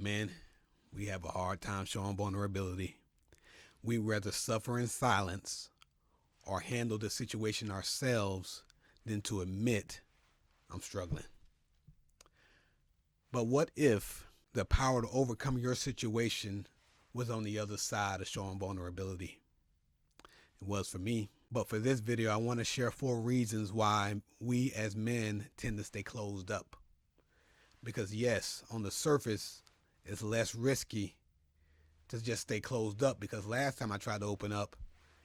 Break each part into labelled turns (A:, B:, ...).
A: Men, we have a hard time showing vulnerability. We rather suffer in silence or handle the situation ourselves than to admit I'm struggling. But what if the power to overcome your situation was on the other side of showing vulnerability? It was for me. But for this video, I want to share 4 reasons why we as men tend to stay closed up. Because yes, on the surface, it's less risky to just stay closed up, because last time I tried to open up,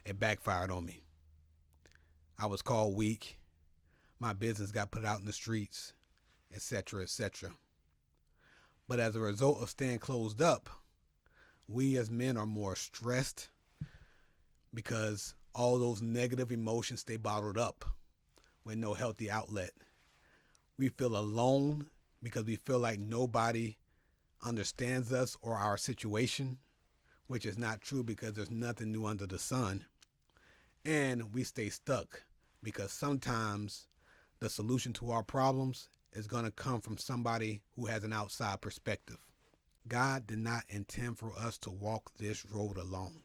A: it backfired on me. I was called weak. My business got put out in the streets, etc., etc. But as a result of staying closed up, we as men are more stressed because all those negative emotions stay bottled up with no healthy outlet. We feel alone because we feel like nobody understands us or our situation, which is not true because there's nothing new under the sun. And we stay stuck because sometimes the solution to our problems is going to come from somebody who has an outside perspective. God did not intend for us to walk this road alone.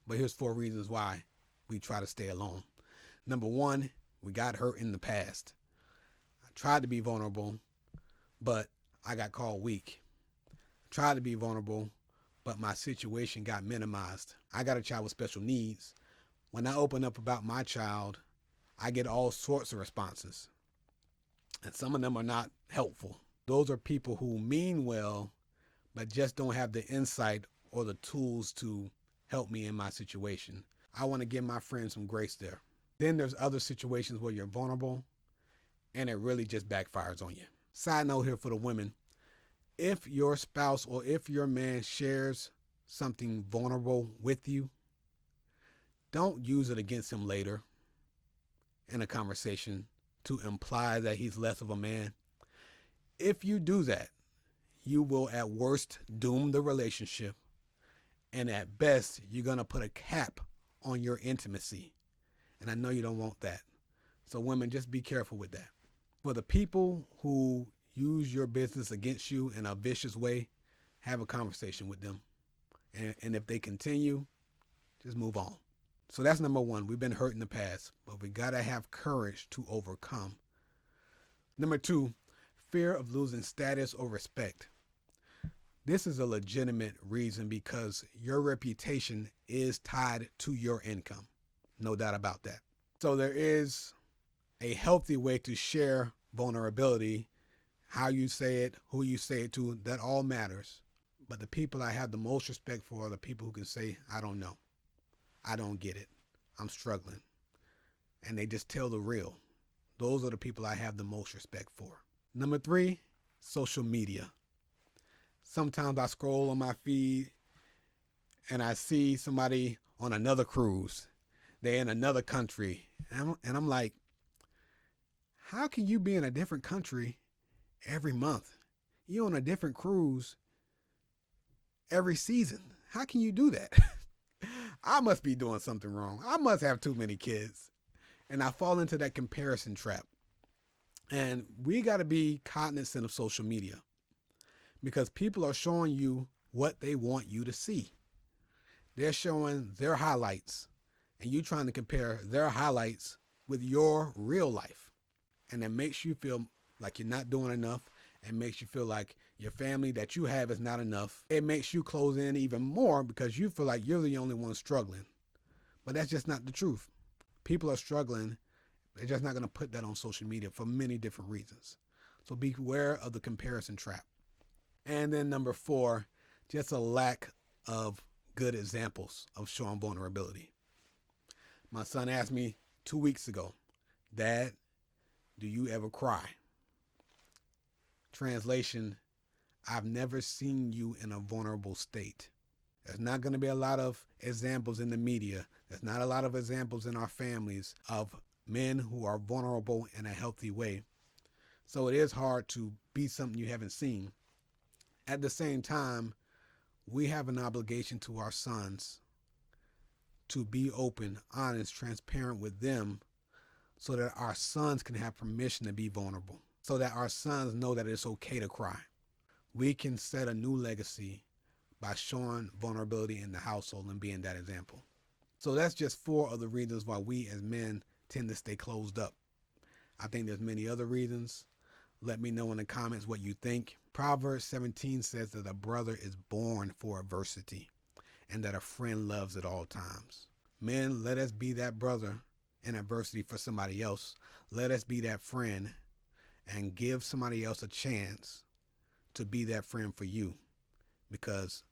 A: But here's 4 reasons why we try to stay alone. Number 1, we got hurt in the past. I tried to be vulnerable, but I got called weak. I tried to be vulnerable, but my situation got minimized. I got a child with special needs. When I open up about my child, I get all sorts of responses. And some of them are not helpful. Those are people who mean well, but just don't have the insight or the tools to help me in my situation. I want to give my friends some grace there. Then there's other situations where you're vulnerable and it really just backfires on you. Side note here for the women. If your spouse or if your man shares something vulnerable with you, don't use it against him later in a conversation to imply that he's less of a man. If you do that, you will at worst doom the relationship, and at best, you're going to put a cap on your intimacy. And I know you don't want that. So women, just be careful with that. For the people who use your business against you in a vicious way, have a conversation with them. And if they continue, just move on. So that's number 1. We've been hurt in the past, but we got to have courage to overcome. Number 2, fear of losing status or respect. This is a legitimate reason because your reputation is tied to your income. No doubt about that. So there is a healthy way to share vulnerability. How you say it, who you say it to, that all matters. But the people I have the most respect for are the people who can say, I don't know. I don't get it. I'm struggling. And they just tell the real. Those are the people I have the most respect for. Number 3, social media. Sometimes I scroll on my feed and I see somebody on another cruise. They're in another country. And I'm like, how can you be in a different country every month? You're on a different cruise every season. How can you do that? I must be doing something wrong. I must have too many kids. And I fall into that comparison trap. And we got to be cognizant of social media because people are showing you what they want you to see. They're showing their highlights and you trying to compare their highlights with your real life. And it makes you feel like you're not doing enough. It makes you feel like your family that you have is not enough. It makes you close in even more because you feel like you're the only one struggling. But that's just not the truth. People are struggling. They're just not going to put that on social media for many different reasons. So beware of the comparison trap. And then number 4, just a lack of good examples of showing vulnerability. My son asked me 2 weeks ago, Dad, do you ever cry? Translation, I've never seen you in a vulnerable state. There's not going to be a lot of examples in the media. There's not a lot of examples in our families of men who are vulnerable in a healthy way. So it is hard to be something you haven't seen. At the same time, we have an obligation to our sons to be open, honest, transparent with them so that our sons can have permission to be vulnerable, so that our sons know that it's okay to cry. We can set a new legacy by showing vulnerability in the household and being that example. So that's just 4 of the reasons why we as men tend to stay closed up. I think there's many other reasons. Let me know in the comments what you think. Proverbs 17 says that a brother is born for adversity and that a friend loves at all times. Men, let us be that brother in adversity for somebody else. Let us be that friend and give somebody else a chance to be that friend for you, because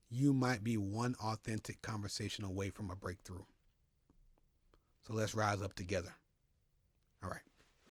A: you might be one authentic conversation away from a breakthrough. So let's rise up together. All right.